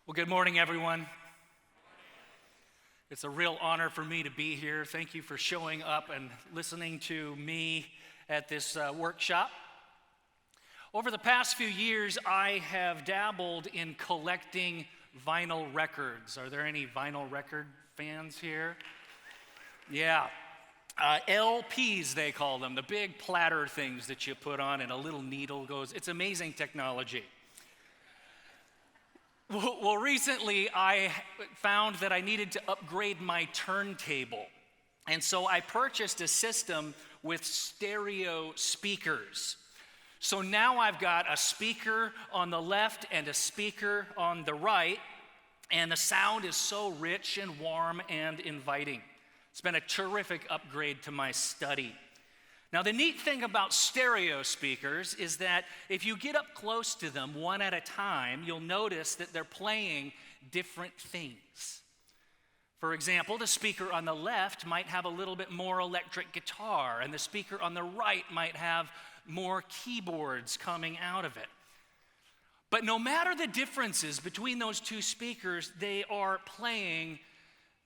Well, good morning, everyone. It's a real honor for me to be here. Thank you for showing up and listening to me at this workshop. Over the past few years, I have dabbled in collecting vinyl records. Are there any vinyl record fans here? Yeah. LPs, they call them, the big platter things that you put on and a little needle goes. It's amazing technology. Well, recently I found that I needed to upgrade my turntable. And so I purchased a system with stereo speakers. So now I've got a speaker on the left and a speaker on the right, and the sound is so rich and warm and inviting. It's been a terrific upgrade to my study. Now, the neat thing about stereo speakers is that if you get up close to them one at a time, you'll notice that they're playing different things. For example, the speaker on the left might have a little bit more electric guitar, and the speaker on the right might have more keyboards coming out of it. But no matter the differences between those two speakers, they are playing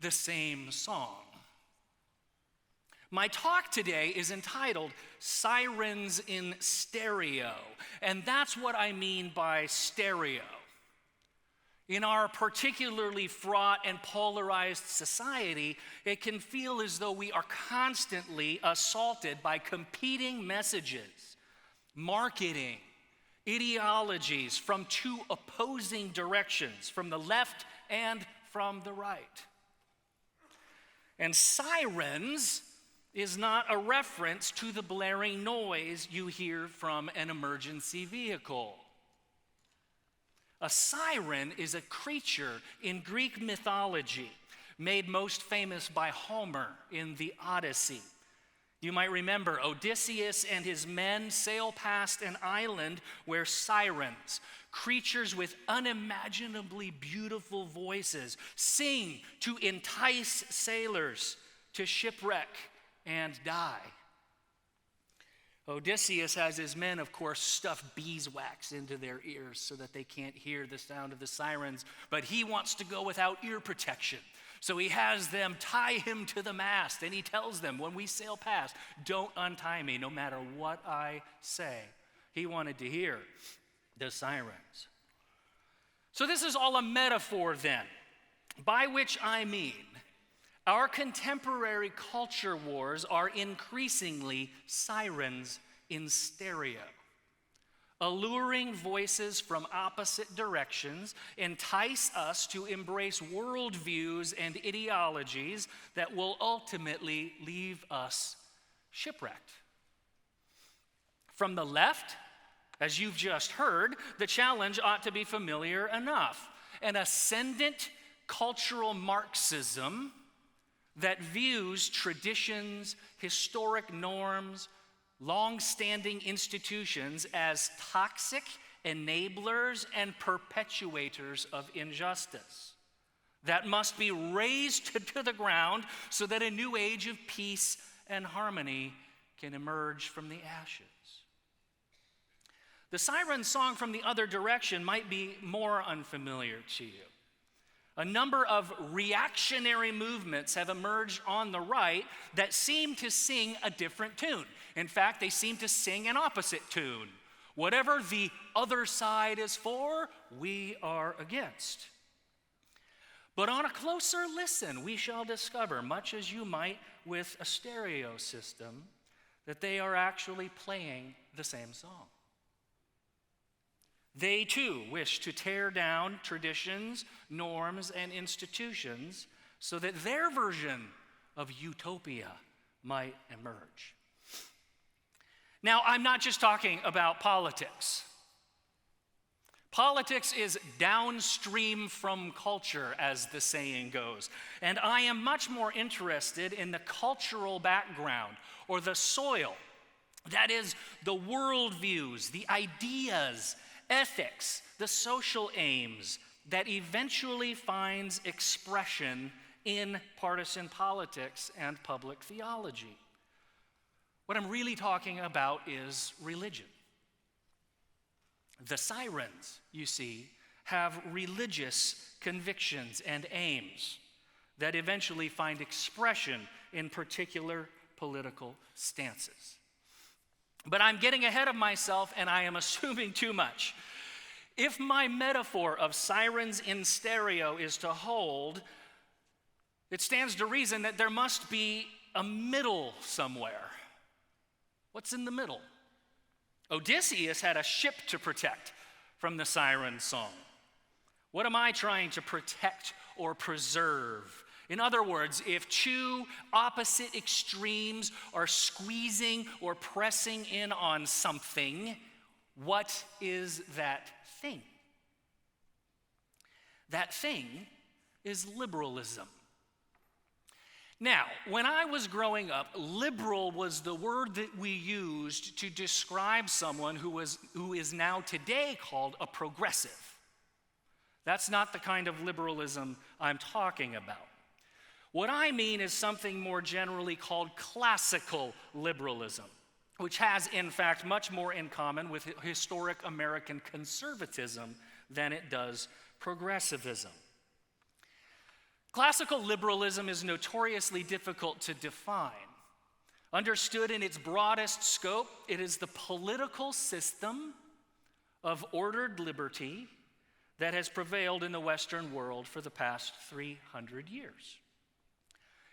the same song. My talk today is entitled Sirens in Stereo, and that's what I mean by stereo. In our particularly fraught and polarized society, it can feel as though we are constantly assaulted by competing messages, marketing, ideologies from two opposing directions, from the left and from the right. And sirens is not a reference to the blaring noise you hear from an emergency vehicle. A siren is a creature in Greek mythology, made most famous by Homer in the Odyssey. You might remember Odysseus and his men sail past an island where sirens, creatures with unimaginably beautiful voices, sing to entice sailors to shipwreck and die. Odysseus has his men, of course, stuff beeswax into their ears so that they can't hear the sound of the sirens, but he wants to go without ear protection. So he has them tie him to the mast, and he tells them, when we sail past, don't untie me no matter what I say. He wanted to hear the sirens. So this is all a metaphor then, by which I mean our contemporary culture wars are increasingly sirens in stereo. Alluring voices from opposite directions entice us to embrace worldviews and ideologies that will ultimately leave us shipwrecked. From the left, as you've just heard, the challenge ought to be familiar enough. An ascendant cultural Marxism that views traditions, historic norms, long-standing institutions as toxic enablers and perpetuators of injustice that must be razed to the ground so that a new age of peace and harmony can emerge from the ashes. The siren song from the other direction might be more unfamiliar to you. A number of reactionary movements have emerged on the right that seem to sing a different tune. In fact, they seem to sing an opposite tune. Whatever the other side is for, we are against. But on a closer listen, we shall discover, much as you might with a stereo system, that they are actually playing the same song. They too wish to tear down traditions, norms, and institutions so that their version of utopia might emerge. Now, I'm not just talking about politics. Politics is downstream from culture, as the saying goes. And I am much more interested in the cultural background, or the soil. That is, the worldviews, the ideas, ethics, the social aims that eventually finds expression in partisan politics and public theology. What I'm really talking about is religion. The Sirens, you see, have religious convictions and aims that eventually find expression in particular political stances. But I'm getting ahead of myself and I am assuming too much. If my metaphor of sirens in stereo is to hold, it stands to reason that there must be a middle somewhere. What's in the middle? Odysseus had a ship to protect from the siren song. What am I trying to protect or preserve? In other words, if two opposite extremes are squeezing or pressing in on something, what is that thing? That thing is liberalism. Now, when I was growing up, liberal was the word that we used to describe someone who is now today called a progressive. That's not the kind of liberalism I'm talking about. What I mean is something more generally called classical liberalism, which has, in fact, much more in common with historic American conservatism than it does progressivism. Classical liberalism is notoriously difficult to define. Understood in its broadest scope, it is the political system of ordered liberty that has prevailed in the Western world for the past 300 years.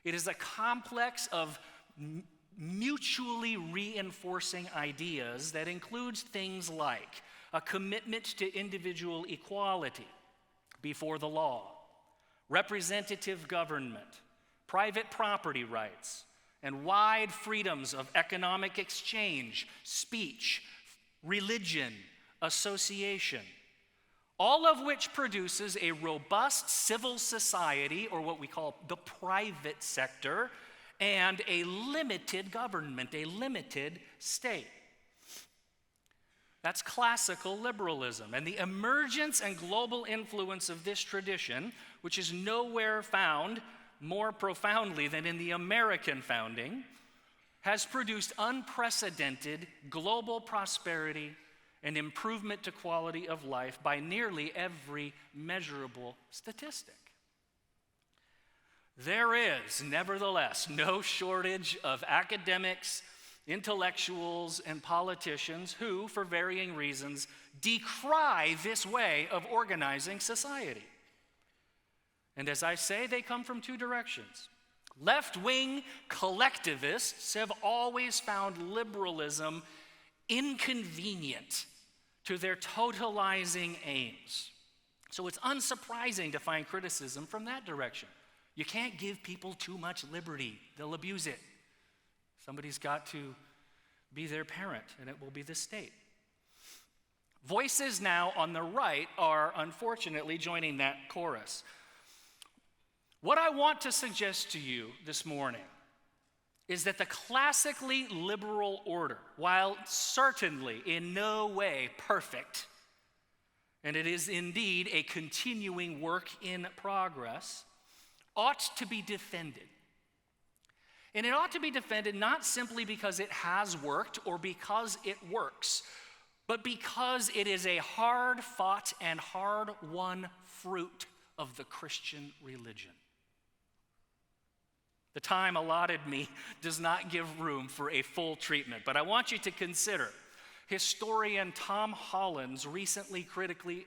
It is a complex of mutually reinforcing ideas that includes things like a commitment to individual equality before the law, representative government, private property rights, and wide freedoms of economic exchange, speech, religion, association, all of which produces a robust civil society, or what we call the private sector, and a limited government, a limited state. That's classical liberalism. And the emergence and global influence of this tradition, which is nowhere found more profoundly than in the American founding, has produced unprecedented global prosperity and improvement to quality of life by nearly every measurable statistic. There is, nevertheless, no shortage of academics, intellectuals, and politicians who, for varying reasons, decry this way of organizing society. And as I say, they come from two directions. Left-wing collectivists have always found liberalism inconvenient to their totalizing aims. So it's unsurprising to find criticism from that direction. You can't give people too much liberty. They'll abuse it. Somebody's got to be their parent, and it will be the state. Voices now on the right are unfortunately joining that chorus. What I want to suggest to you this morning is that the classically liberal order, while certainly in no way perfect, and it is indeed a continuing work in progress, ought to be defended. And it ought to be defended not simply because it has worked or because it works, but because it is a hard-fought and hard-won fruit of the Christian religion. The time allotted me does not give room for a full treatment, but I want you to consider historian Tom Holland's recent critically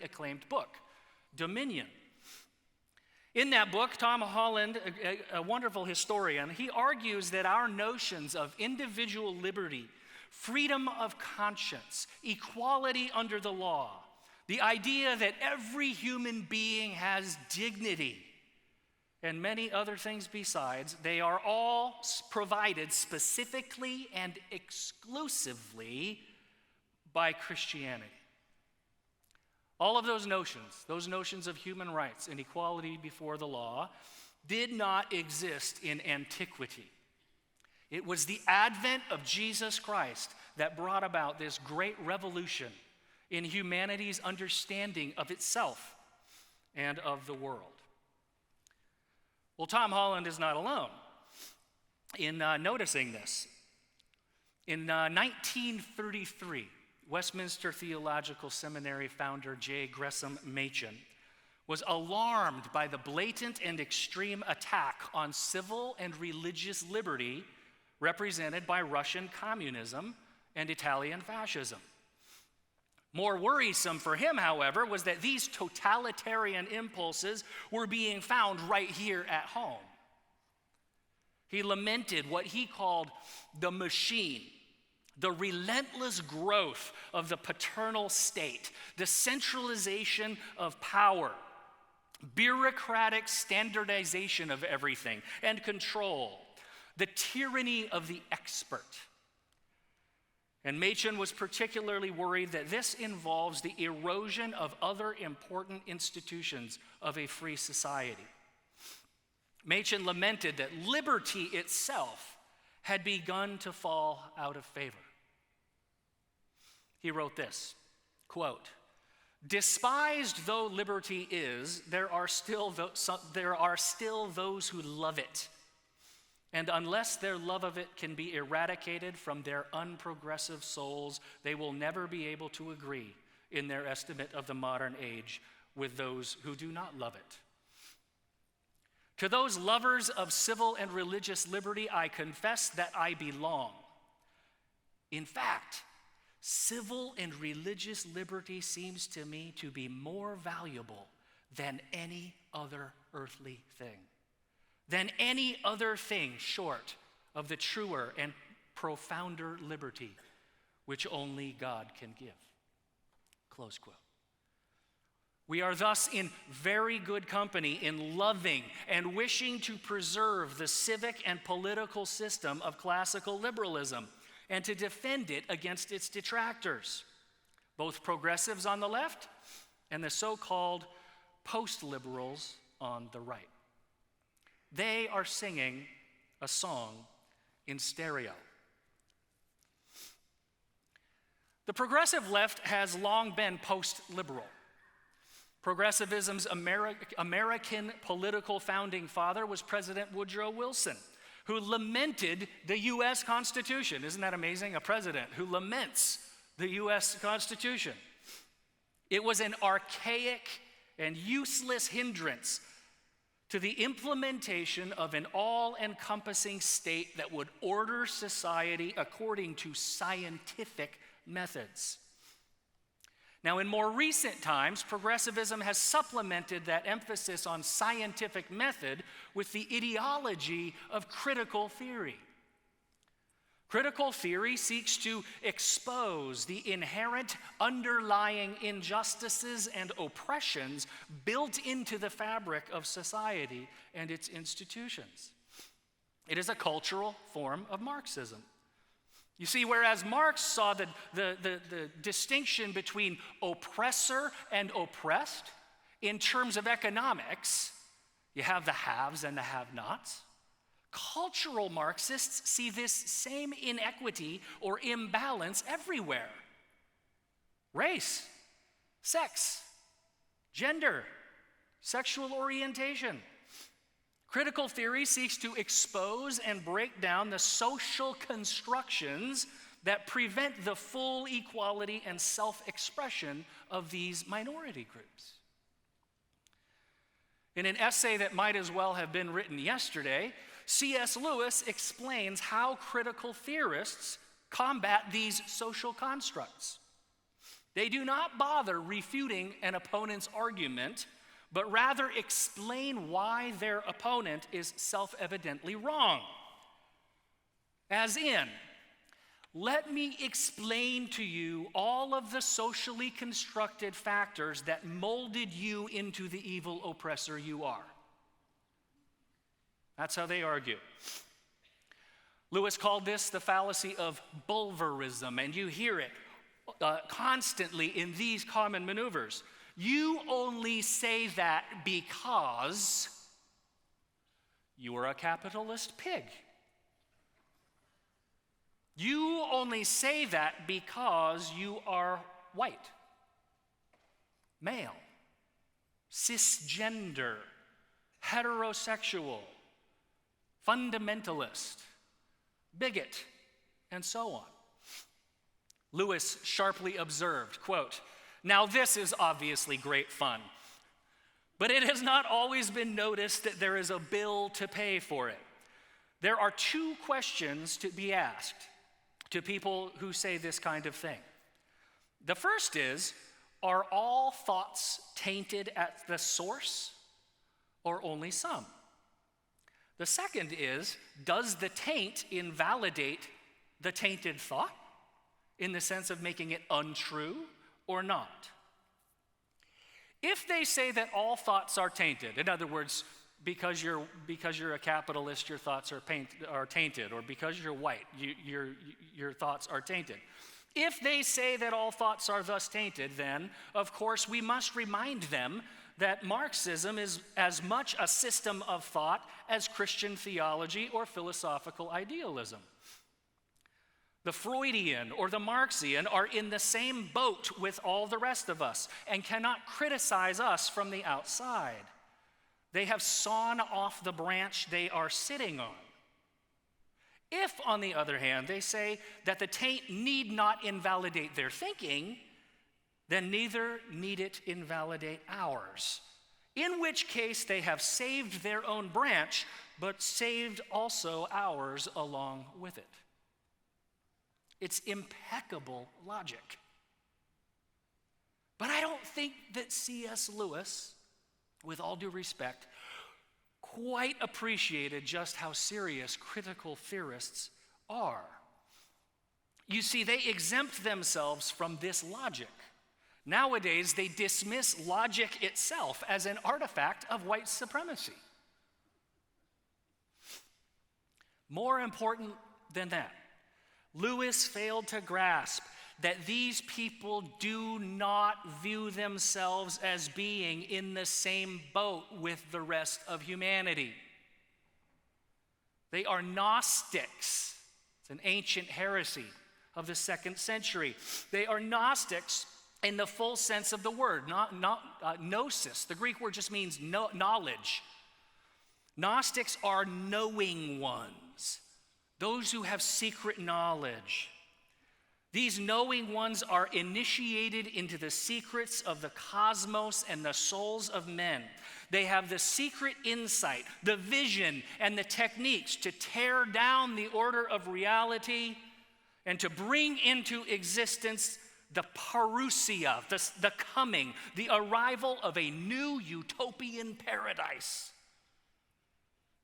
acclaimed book, Dominion. In that book, Tom Holland, a wonderful historian, he argues that our notions of individual liberty, freedom of conscience, equality under the law, the idea that every human being has dignity, and many other things besides, they are all provided specifically and exclusively by Christianity. All of those notions of human rights and equality before the law, did not exist in antiquity. It was the advent of Jesus Christ that brought about this great revolution in humanity's understanding of itself and of the world. Well, Tom Holland is not alone in noticing this. In 1933, Westminster Theological Seminary founder J. Gresham Machen was alarmed by the blatant and extreme attack on civil and religious liberty represented by Russian communism and Italian fascism. More worrisome for him, however, was that these totalitarian impulses were being found right here at home. He lamented what he called the machine, the relentless growth of the paternal state, the centralization of power, bureaucratic standardization of everything and control, the tyranny of the expert. And Machen was particularly worried that this involves the erosion of other important institutions of a free society. Machen lamented that liberty itself had begun to fall out of favor. He wrote this, quote, "Despised though liberty is, there are still those who love it. And unless their love of it can be eradicated from their unprogressive souls, they will never be able to agree in their estimate of the modern age with those who do not love it. To those lovers of civil and religious liberty, I confess that I belong. In fact, civil and religious liberty seems to me to be more valuable than any other earthly thing. Than any other thing short of the truer and profounder liberty which only God can give." Close quote. We are thus in very good company in loving and wishing to preserve the civic and political system of classical liberalism and to defend it against its detractors, both progressives on the left and the so-called post-liberals on the right. They are singing a song in stereo. The progressive left has long been post-liberal. Progressivism's American political founding father was President Woodrow Wilson, who lamented the U.S. Constitution. Isn't that amazing? A president who laments the U.S. Constitution. It was an archaic and useless hindrance to the implementation of an all-encompassing state that would order society according to scientific methods. Now, in more recent times, progressivism has supplemented that emphasis on scientific method with the ideology of critical theory. Critical theory seeks to expose the inherent underlying injustices and oppressions built into the fabric of society and its institutions. It is a cultural form of Marxism. You see, whereas Marx saw the distinction between oppressor and oppressed in terms of economics, you have the haves and the have-nots. Cultural Marxists see this same inequity or imbalance everywhere. Race, sex, gender, sexual orientation. Critical theory seeks to expose and break down the social constructions that prevent the full equality and self-expression of these minority groups. In an essay that might as well have been written yesterday, C.S. Lewis explains how critical theorists combat these social constructs. They do not bother refuting an opponent's argument, but rather explain why their opponent is self-evidently wrong. As in, let me explain to you all of the socially constructed factors that molded you into the evil oppressor you are. That's how they argue. Lewis called this the fallacy of bulverism, and you hear it constantly in these common maneuvers. You only say that because you are a capitalist pig. You only say that because you are white, male, cisgender, heterosexual, fundamentalist, bigot, and so on. Lewis sharply observed, quote, "Now this is obviously great fun, but it has not always been noticed that there is a bill to pay for it. There are two questions to be asked to people who say this kind of thing. The first is, are all thoughts tainted at the source, or only some? The second is, does the taint invalidate the tainted thought in the sense of making it untrue or not? If they say that all thoughts are tainted, in other words, because you're a capitalist, your thoughts are tainted, or because you're white, your thoughts are tainted. If they say that all thoughts are thus tainted, then, of course, we must remind them that Marxism is as much a system of thought as Christian theology or philosophical idealism. The Freudian or the Marxian are in the same boat with all the rest of us and cannot criticize us from the outside. They have sawn off the branch they are sitting on. If, on the other hand, they say that the taint need not invalidate their thinking, then neither need it invalidate ours, in which case they have saved their own branch, but saved also ours along with it. It's impeccable logic. But I don't think that C.S. Lewis, with all due respect, quite appreciated just how serious critical theorists are. You see, they exempt themselves from this logic. Nowadays, they dismiss logic itself as an artifact of white supremacy. More important than that, Lewis failed to grasp that these people do not view themselves as being in the same boat with the rest of humanity. They are Gnostics. It's an ancient heresy of the 2nd century. They are Gnostics in the full sense of the word, gnosis. The Greek word just means knowledge. Gnostics are knowing ones, those who have secret knowledge. These knowing ones are initiated into the secrets of the cosmos and the souls of men. They have the secret insight, the vision, and the techniques to tear down the order of reality and to bring into existence the parousia, the coming, the arrival of a new utopian paradise.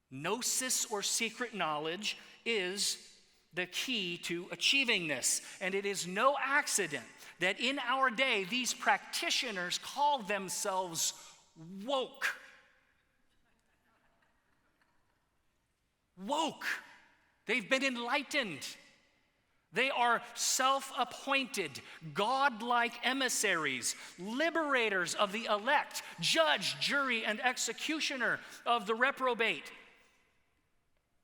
Gnosis, or secret knowledge, is the key to achieving this. And it is no accident that in our day, these practitioners call themselves woke. Woke. They've been enlightened. They are self-appointed, God-like emissaries, liberators of the elect, judge, jury, and executioner of the reprobate.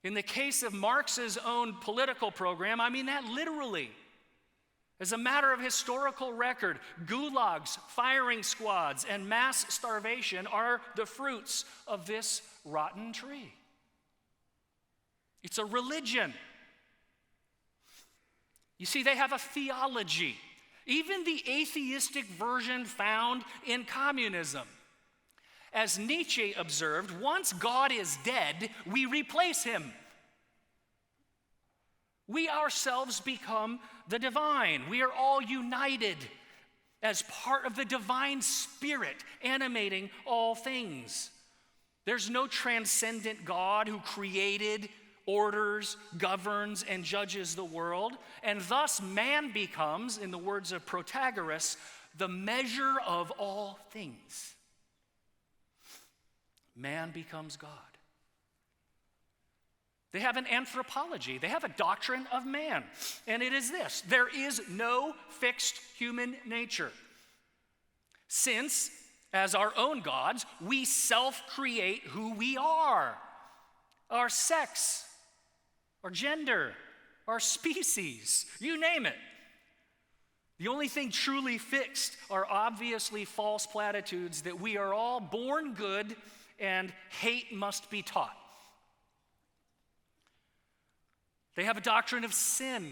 In the case of Marx's own political program, I mean that literally. As a matter of historical record, gulags, firing squads, and mass starvation are the fruits of this rotten tree. It's a religion. You see, they have a theology, even the atheistic version found in communism. As Nietzsche observed, once God is dead, we replace him. We ourselves become the divine. We are all united as part of the divine spirit animating all things. There's no transcendent God who created, orders, governs, and judges the world, and thus man becomes, in the words of Protagoras, the measure of all things. Man becomes God. They have an anthropology. They have a doctrine of man. And it is this: there is no fixed human nature. Since, as our own gods, we self-create who we are. Our sex, our gender, our species, you name it. The only thing truly fixed are obviously false platitudes that we are all born good and hate must be taught. They have a doctrine of sin.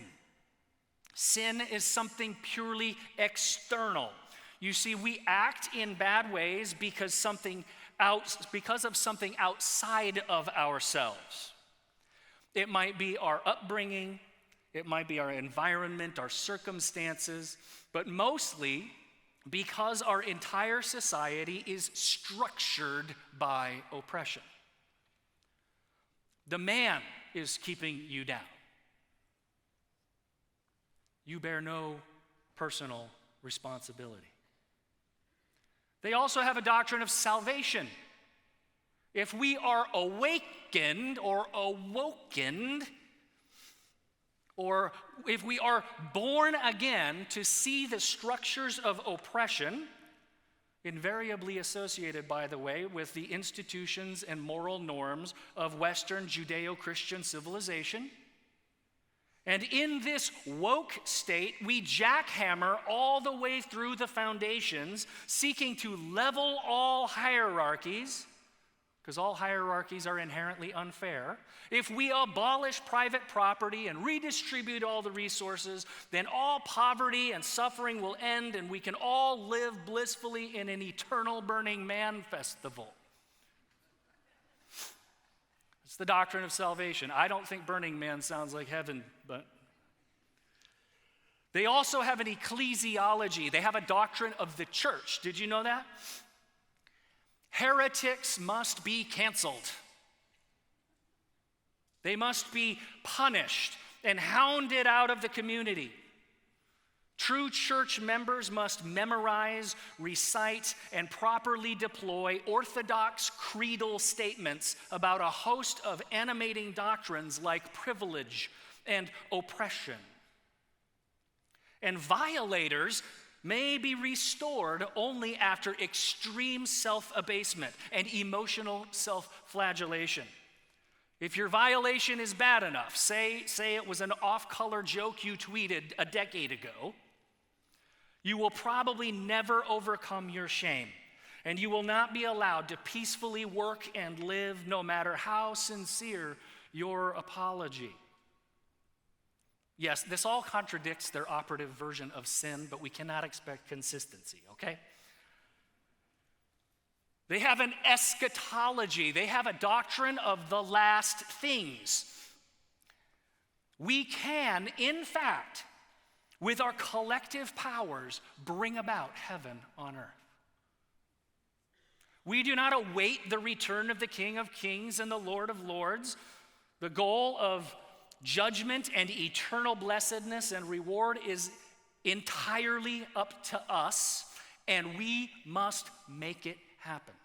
Sin is something purely external. You see, we act in bad ways because of something outside of ourselves. It might be our upbringing, it might be our environment, our circumstances, but mostly because our entire society is structured by oppression. The man is keeping you down. You bear no personal responsibility. They also have a doctrine of salvation. If we are awakened or awoken, or if we are born again to see the structures of oppression, invariably associated, by the way, with the institutions and moral norms of Western Judeo-Christian civilization. And in this woke state, we jackhammer all the way through the foundations, seeking to level all hierarchies, because all hierarchies are inherently unfair. If we abolish private property and redistribute all the resources, then all poverty and suffering will end, and we can all live blissfully in an eternal Burning Man festival. It's the doctrine of salvation. I don't think Burning Man sounds like heaven, but they also have an ecclesiology. They have a doctrine of the church. Did you know that? Heretics must be canceled. They must be punished and hounded out of the community. True church members must memorize, recite, and properly deploy orthodox creedal statements about a host of animating doctrines like privilege and oppression. And violators may be restored only after extreme self-abasement and emotional self-flagellation. If your violation is bad enough, say it was an off-color joke you tweeted a decade ago, you will probably never overcome your shame, and you will not be allowed to peacefully work and live no matter how sincere your apology. Yes, this all contradicts their operative version of sin, but we cannot expect consistency, okay? They have an eschatology. They have a doctrine of the last things. We can, in fact, with our collective powers, bring about heaven on earth. We do not await the return of the King of Kings and the Lord of Lords. The goal of judgment and eternal blessedness and reward is entirely up to us, and we must make it happen.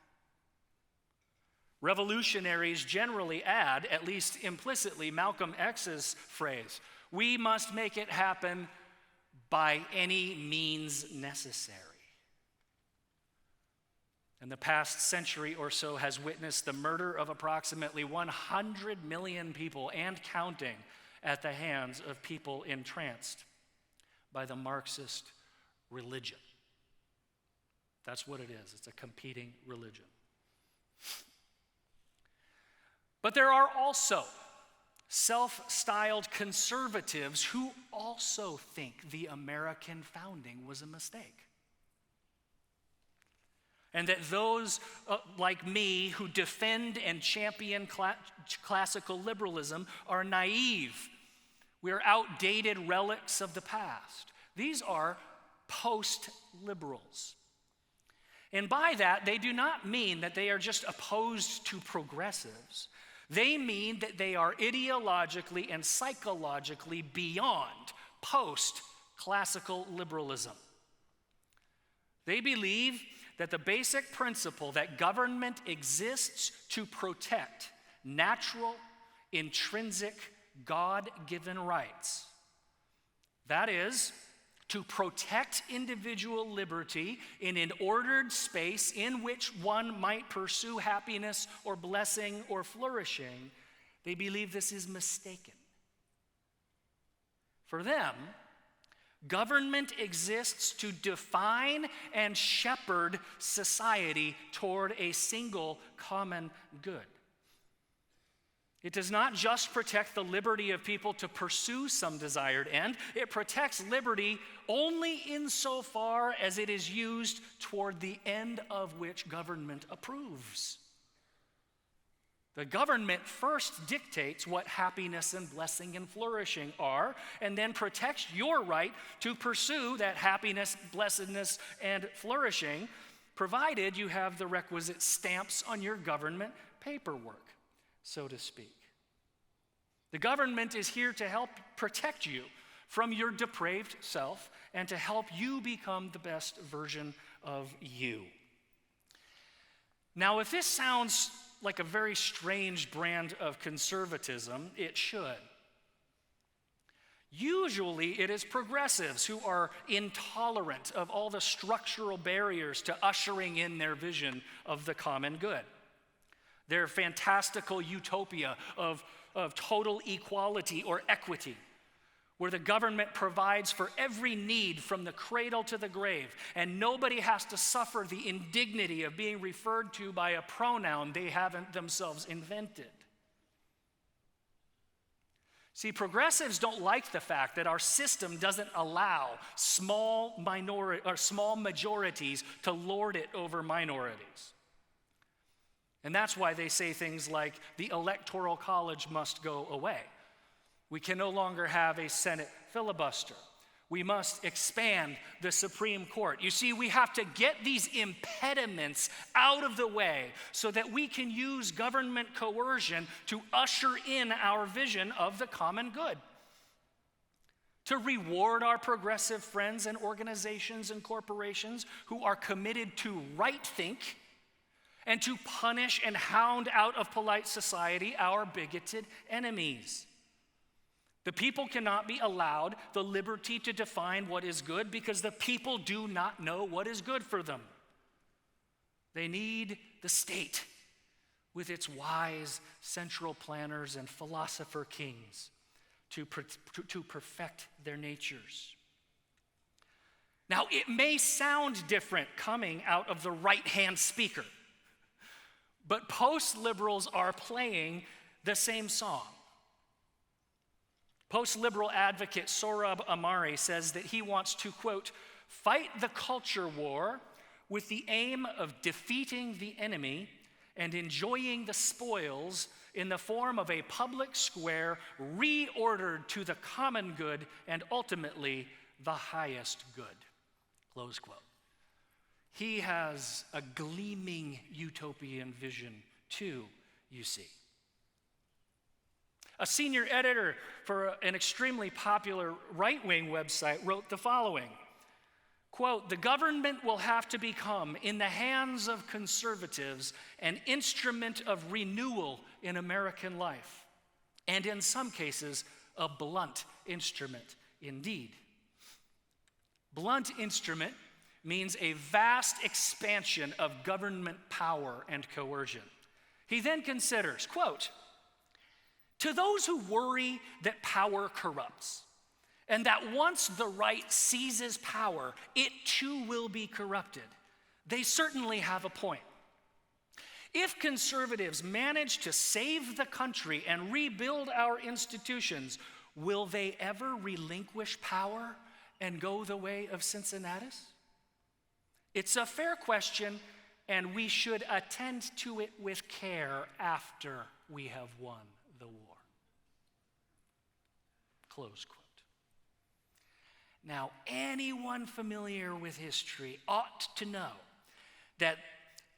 Revolutionaries generally add, at least implicitly, Malcolm X's phrase, "We must make it happen by any means necessary." And the past century or so has witnessed the murder of approximately 100 million people and counting at the hands of people entranced by the Marxist religion. That's what it is. It's a competing religion. But there are also self-styled conservatives who also think the American founding was a mistake. And that those like me who defend and champion classical liberalism are naive. We are outdated relics of the past. These are post-liberals. And by that, they do not mean that they are just opposed to progressives. They mean that they are ideologically and psychologically beyond post-classical liberalism. They believe that the basic principle that government exists to protect natural, intrinsic, God-given rights, that is, to protect individual liberty in an ordered space in which one might pursue happiness or blessing or flourishing, they believe this is mistaken. For them, government exists to define and shepherd society toward a single common good. It does not just protect the liberty of people to pursue some desired end. It protects liberty only insofar as it is used toward the end of which government approves. The government first dictates what happiness and blessing and flourishing are, and then protects your right to pursue that happiness, blessedness, and flourishing, provided you have the requisite stamps on your government paperwork, so to speak. The government is here to help protect you from your depraved self and to help you become the best version of you. Now, if this sounds like a very strange brand of conservatism, it should. Usually, it is progressives who are intolerant of all the structural barriers to ushering in their vision of the common good. Their fantastical utopia of total equality or equity, where the government provides for every need from the cradle to the grave, and nobody has to suffer the indignity of being referred to by a pronoun they haven't themselves invented. See, progressives don't like the fact that our system doesn't allow small majorities to lord it over minorities. And that's why they say things like the Electoral College must go away. We can no longer have a Senate filibuster. We must expand the Supreme Court. You see, we have to get these impediments out of the way so that we can use government coercion to usher in our vision of the common good. To reward our progressive friends and organizations and corporations who are committed to right think, and to punish and hound out of polite society our bigoted enemies. The people cannot be allowed the liberty to define what is good because the people do not know what is good for them. They need the state with its wise central planners and philosopher kings to perfect their natures. Now, it may sound different coming out of the right-hand speaker, but post-liberals are playing the same song. Post-liberal advocate Sohrab Ahmari says that he wants to, quote, fight the culture war with the aim of defeating the enemy and enjoying the spoils in the form of a public square reordered to the common good and ultimately the highest good, close quote. He has a gleaming utopian vision too, you see. A senior editor for an extremely popular right-wing website wrote the following, quote, the government will have to become, in the hands of conservatives, an instrument of renewal in American life, and in some cases, a blunt instrument indeed. Blunt instrument means a vast expansion of government power and coercion. He then considers, quote, to those who worry that power corrupts, and that once the right seizes power, it too will be corrupted, they certainly have a point. If conservatives manage to save the country and rebuild our institutions, will they ever relinquish power and go the way of Cincinnatus? It's a fair question, and we should attend to it with care after we have won the war. Close quote. Now, anyone familiar with history ought to know that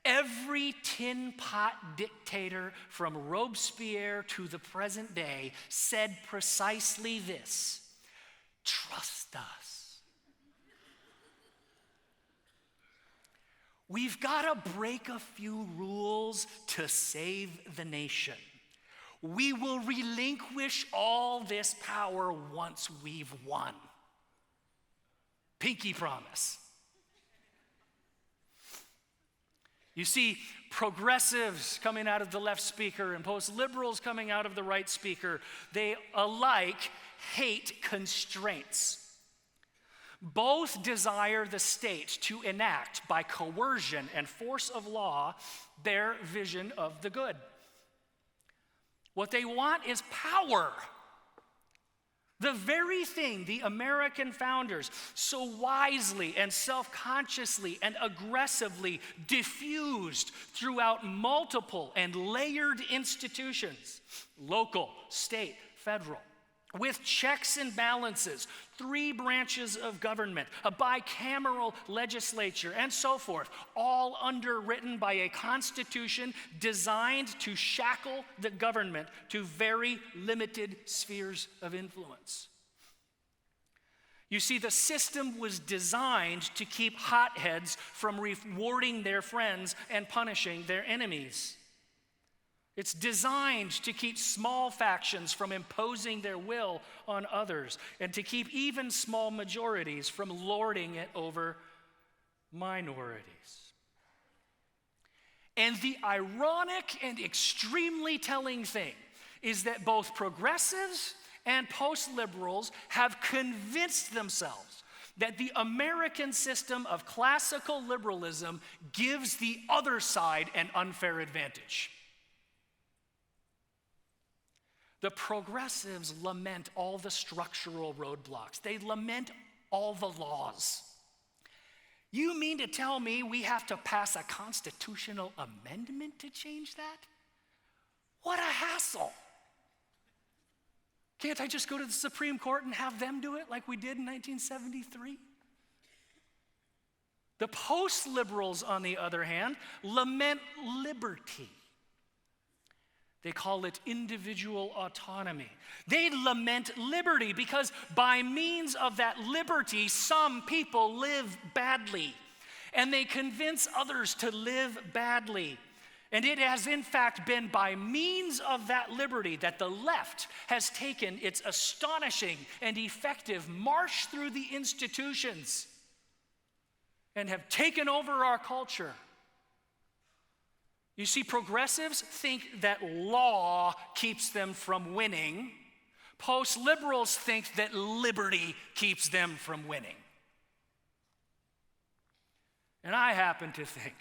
every tin pot dictator from Robespierre to the present day said precisely this: trust us. We've got to break a few rules to save the nation. We will relinquish all this power once we've won. Pinky promise. You see, progressives coming out of the left speaker and post-liberals coming out of the right speaker, they alike hate constraints. Both desire the state to enact by coercion and force of law their vision of the good. What they want is power. The very thing the American founders so wisely and self-consciously and aggressively diffused throughout multiple and layered institutions, local, state, federal, with checks and balances, 3 branches of government, a bicameral legislature, and so forth, all underwritten by a constitution designed to shackle the government to very limited spheres of influence. You see, the system was designed to keep hotheads from rewarding their friends and punishing their enemies. It's designed to keep small factions from imposing their will on others and to keep even small majorities from lording it over minorities. And the ironic and extremely telling thing is that both progressives and post-liberals have convinced themselves that the American system of classical liberalism gives the other side an unfair advantage. The progressives lament all the structural roadblocks. They lament all the laws. You mean to tell me we have to pass a constitutional amendment to change that? What a hassle. Can't I just go to the Supreme Court and have them do it like we did in 1973? The post-liberals, on the other hand, lament liberty. They call it individual autonomy. They lament liberty because by means of that liberty, some people live badly, and they convince others to live badly. And it has in fact been by means of that liberty that the left has taken its astonishing and effective march through the institutions and have taken over our culture. You see, progressives think that law keeps them from winning. Post-liberals think that liberty keeps them from winning. And I happen to think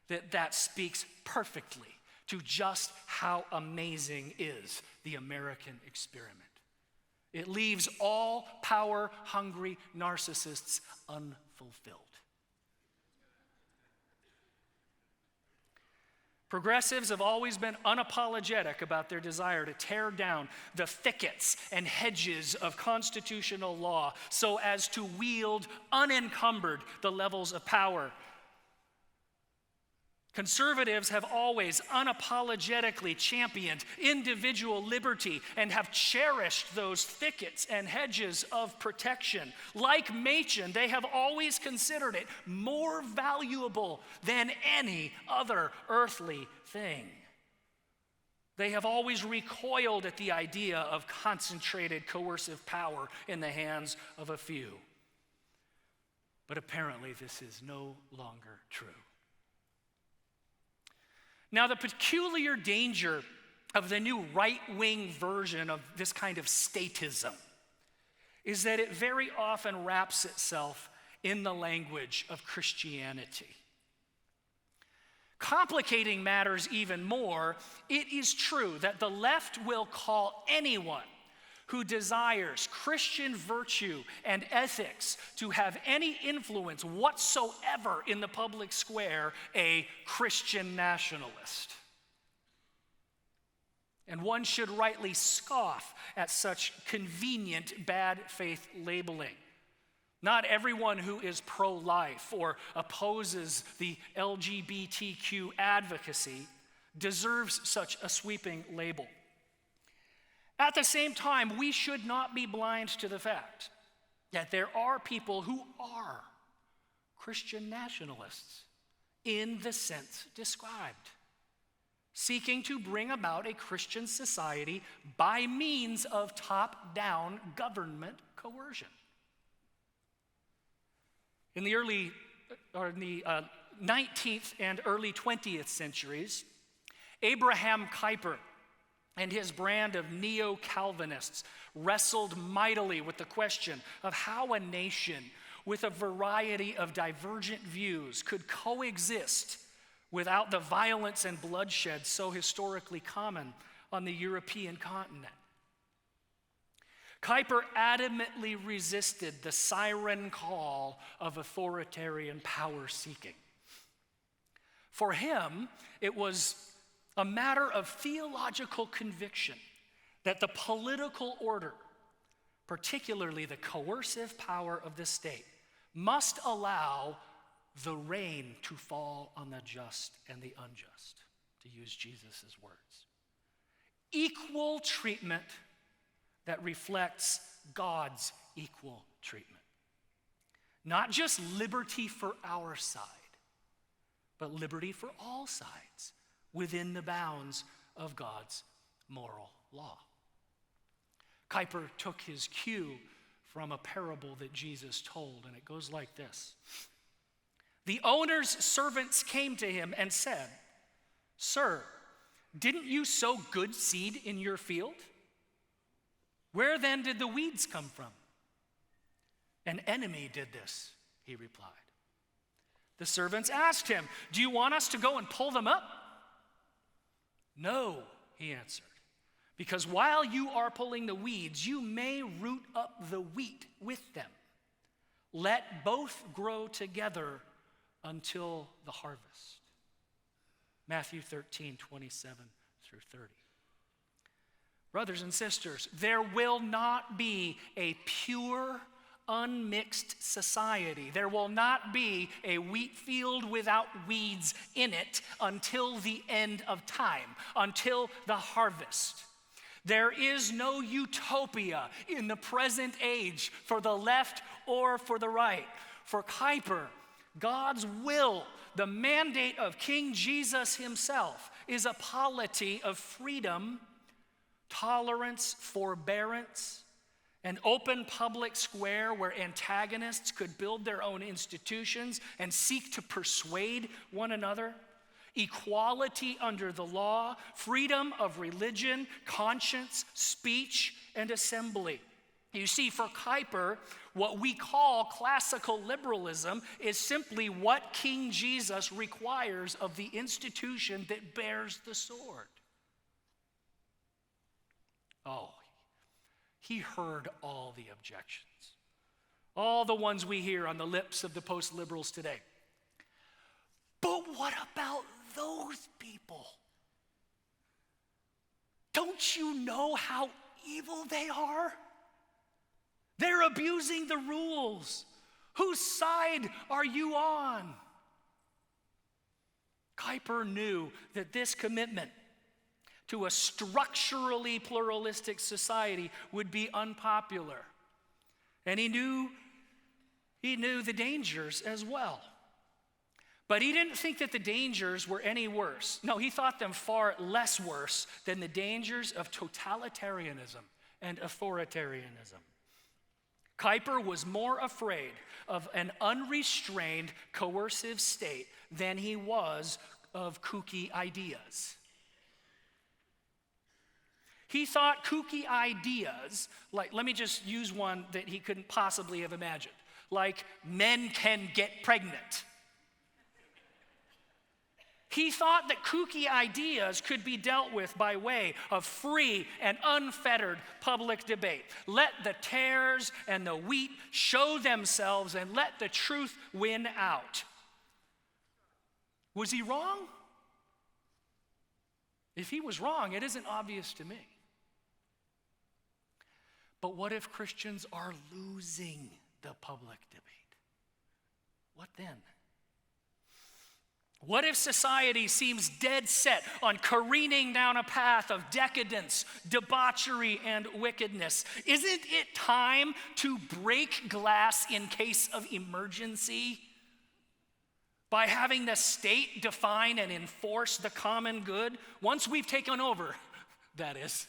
that that speaks perfectly to just how amazing is the American experiment. It leaves all power-hungry narcissists unfulfilled. Progressives have always been unapologetic about their desire to tear down the thickets and hedges of constitutional law so as to wield unencumbered the levels of power. Conservatives have always unapologetically championed individual liberty and have cherished those thickets and hedges of protection. Like Mattson, they have always considered it more valuable than any other earthly thing. They have always recoiled at the idea of concentrated coercive power in the hands of a few. But apparently this is no longer true. Now, the peculiar danger of the new right-wing version of this kind of statism is that it very often wraps itself in the language of Christianity. Complicating matters even more, it is true that the left will call anyone who desires Christian virtue and ethics to have any influence whatsoever in the public square a Christian nationalist. And one should rightly scoff at such convenient bad faith labeling. Not everyone who is pro-life or opposes the LGBTQ advocacy deserves such a sweeping label. At the same time, we should not be blind to the fact that there are people who are Christian nationalists in the sense described, seeking to bring about a Christian society by means of top-down government coercion. In the 19th and early 20th centuries, Abraham Kuyper and his brand of neo-Calvinists wrestled mightily with the question of how a nation with a variety of divergent views could coexist without the violence and bloodshed so historically common on the European continent. Kuyper adamantly resisted the siren call of authoritarian power seeking. For him, it was a matter of theological conviction that the political order, particularly the coercive power of the state, must allow the rain to fall on the just and the unjust, to use Jesus' words. Equal treatment that reflects God's equal treatment. Not just liberty for our side, but liberty for all sides within the bounds of God's moral law. Kuyper took his cue from a parable that Jesus told, and it goes like this. The owner's servants came to him and said, "Sir, didn't you sow good seed in your field? Where then did the weeds come from?" "An enemy did this," he replied. The servants asked him, "Do you want us to go and pull them up?" "No," he answered, "because while you are pulling the weeds, you may root up the wheat with them. Let both grow together until the harvest." Matthew 13:27 through 30. Brothers and sisters, there will not be a pure, unmixed society. There will not be a wheat field without weeds in it until the end of time, until the harvest. There is no utopia in the present age for the left or for the right. For Kuyper, God's will, the mandate of King Jesus himself, is a polity of freedom, tolerance, forbearance, an open public square where antagonists could build their own institutions and seek to persuade one another, equality under the law, freedom of religion, conscience, speech, and assembly. You see, for Kuyper, what we call classical liberalism is simply what King Jesus requires of the institution that bears the sword. Oh, he heard all the objections, all the ones we hear on the lips of the post-liberals today. But what about those people? Don't you know how evil they are? They're abusing the rules. Whose side are you on? Kuyper knew that this commitment to a structurally pluralistic society would be unpopular. And he knew the dangers as well. But he didn't think that the dangers were any worse. No, he thought them far less worse than the dangers of totalitarianism and authoritarianism. Kuyper was more afraid of an unrestrained, coercive state than he was of kooky ideas. He thought kooky ideas, like, let me just use one that he couldn't possibly have imagined, like men can get pregnant. He thought that kooky ideas could be dealt with by way of free and unfettered public debate. Let the tares and the wheat show themselves and let the truth win out. Was he wrong? If he was wrong, it isn't obvious to me. But what if Christians are losing the public debate? What then? What if society seems dead set on careening down a path of decadence, debauchery, and wickedness? Isn't it time to break glass in case of emergency? By having the state define and enforce the common good, once we've taken over, that is.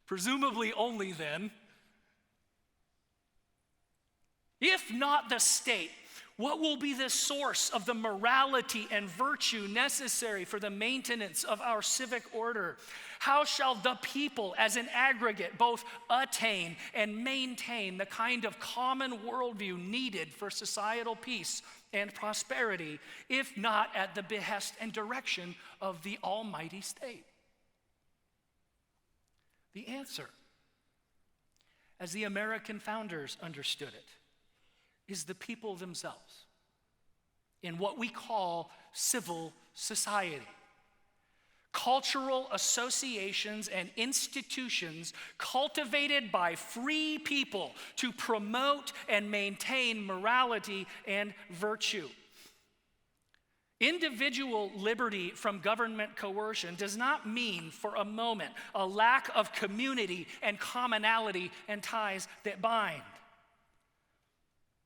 Presumably only then. If not the state, what will be the source of the morality and virtue necessary for the maintenance of our civic order? How shall the people as an aggregate both attain and maintain the kind of common worldview needed for societal peace and prosperity, if not at the behest and direction of the almighty state? The answer, as the American founders understood it, is the people themselves in what we call civil society. Cultural associations and institutions cultivated by free people to promote and maintain morality and virtue. Individual liberty from government coercion does not mean for a moment a lack of community and commonality and ties that bind.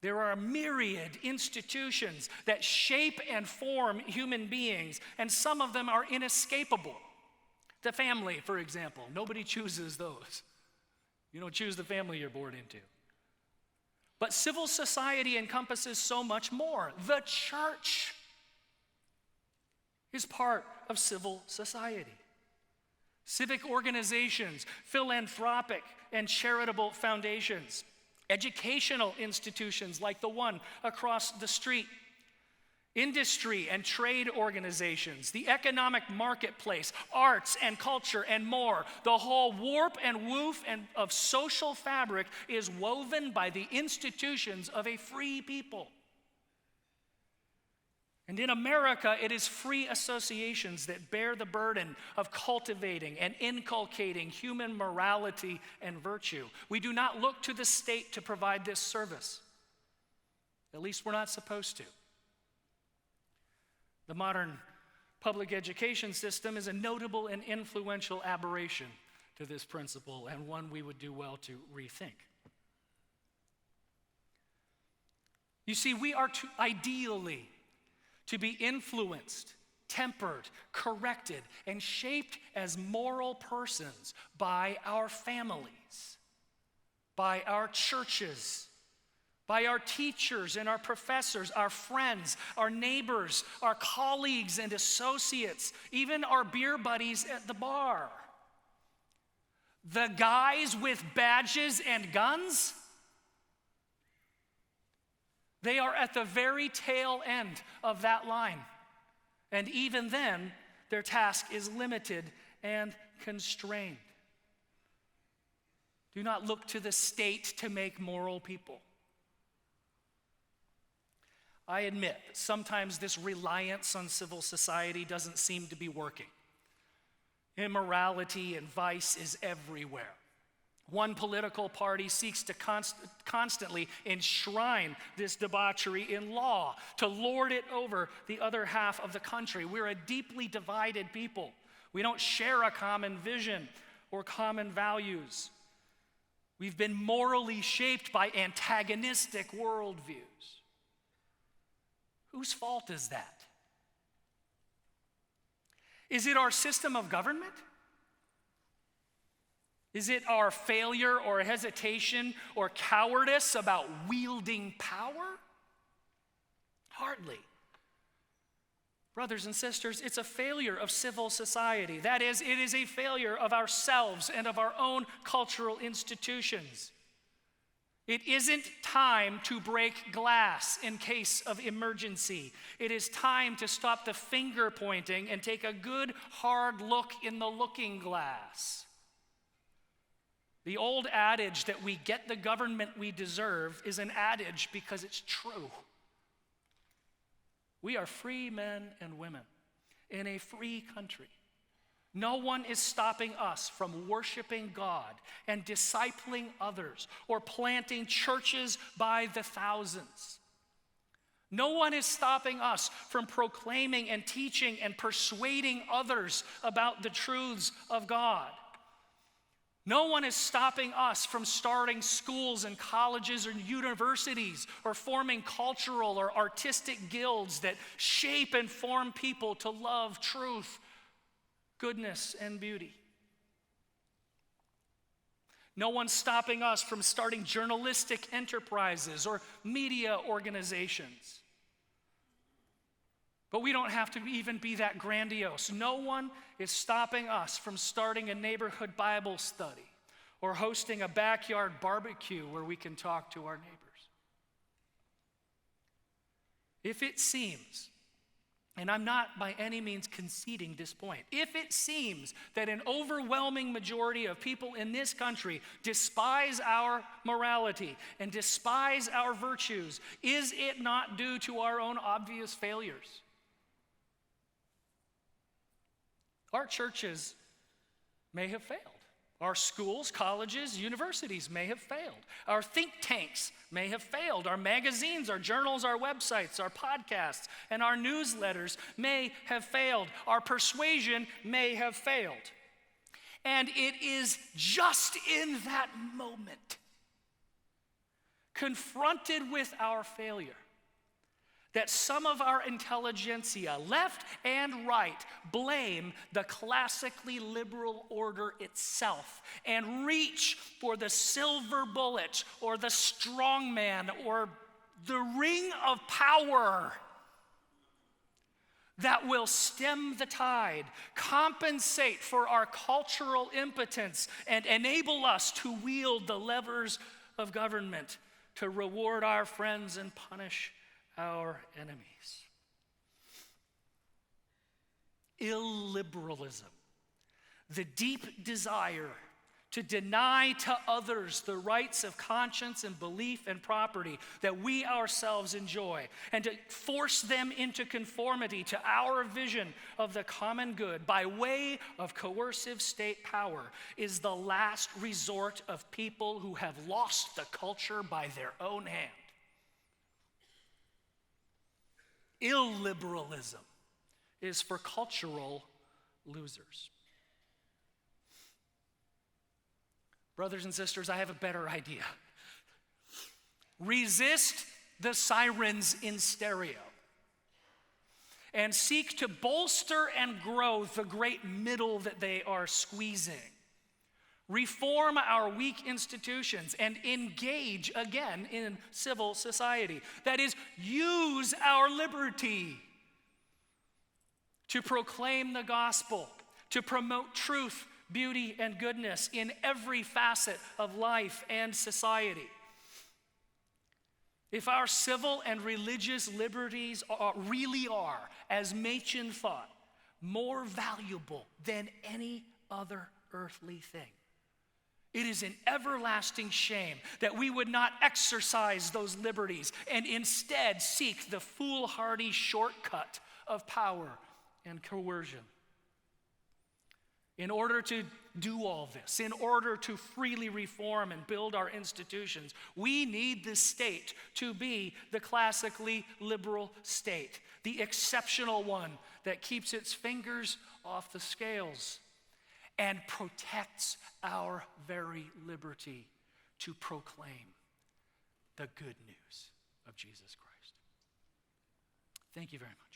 There are myriad institutions that shape and form human beings, and some of them are inescapable. The family, for example, nobody chooses those. You don't choose the family you're born into. But civil society encompasses so much more. The church is part of civil society. Civic organizations, philanthropic and charitable foundations, educational institutions like the one across the street, industry and trade organizations, the economic marketplace, arts and culture, and more. The whole warp and woof of social fabric is woven by the institutions of a free people. And in America, it is free associations that bear the burden of cultivating and inculcating human morality and virtue. We do not look to the state to provide this service. At least we're not supposed to. The modern public education system is a notable and influential aberration to this principle, and one we would do well to rethink. You see, we are ideally to be influenced, tempered, corrected, and shaped as moral persons by our families, by our churches, by our teachers and our professors, our friends, our neighbors, our colleagues and associates, even our beer buddies at the bar. The guys with badges and guns, they are at the very tail end of that line. And even then, their task is limited and constrained. Do not look to the state to make moral people. I admit that sometimes this reliance on civil society doesn't seem to be working. Immorality and vice is everywhere. One political party seeks to constantly enshrine this debauchery in law, to lord it over the other half of the country. We're a deeply divided people. We don't share a common vision or common values. We've been morally shaped by antagonistic worldviews. Whose fault is that? Is it our system of government? Is it our failure or hesitation or cowardice about wielding power? Hardly. Brothers and sisters, it's a failure of civil society. That is, it is a failure of ourselves and of our own cultural institutions. It isn't time to break glass in case of emergency. It is time to stop the finger pointing and take a good, hard look in the looking glass. The old adage that we get the government we deserve is an adage because it's true. We are free men and women in a free country. No one is stopping us from worshiping God and discipling others or planting churches by the thousands. No one is stopping us from proclaiming and teaching and persuading others about the truths of God. No one is stopping us from starting schools and colleges or universities or forming cultural or artistic guilds that shape and form people to love truth, goodness, and beauty. No one's stopping us from starting journalistic enterprises or media organizations. But we don't have to even be that grandiose. No one is stopping us from starting a neighborhood Bible study or hosting a backyard barbecue where we can talk to our neighbors. If it seems And I'm not by any means conceding this point. If it seems that an overwhelming majority of people in this country despise our morality and despise our virtues, is it not due to our own obvious failures? Our churches may have failed. Our schools, colleges, universities may have failed. Our think tanks may have failed. Our magazines, our journals, our websites, our podcasts, and our newsletters may have failed. Our persuasion may have failed. And it is just in that moment, confronted with our failure, that some of our intelligentsia, left and right, blame the classically liberal order itself and reach for the silver bullet or the strong man or the ring of power that will stem the tide, compensate for our cultural impotence, and enable us to wield the levers of government to reward our friends and punish our enemies. Illiberalism, the deep desire to deny to others the rights of conscience and belief and property that we ourselves enjoy, and to force them into conformity to our vision of the common good by way of coercive state power, is the last resort of people who have lost the culture by their own hand. Illiberalism is for cultural losers. Brothers and sisters, I have a better idea. Resist the sirens in stereo and seek to bolster and grow the great middle that they are squeezing. Reform our weak institutions and engage again in civil society. That is, use our liberty to proclaim the gospel, to promote truth, beauty, and goodness in every facet of life and society. If our civil and religious liberties really are, as Mattson thought, more valuable than any other earthly thing, it is an everlasting shame that we would not exercise those liberties and instead seek the foolhardy shortcut of power and coercion. In order to do all this, in order to freely reform and build our institutions, we need the state to be the classically liberal state, the exceptional one that keeps its fingers off the scales and protects our very liberty to proclaim the good news of Jesus Christ. Thank you very much.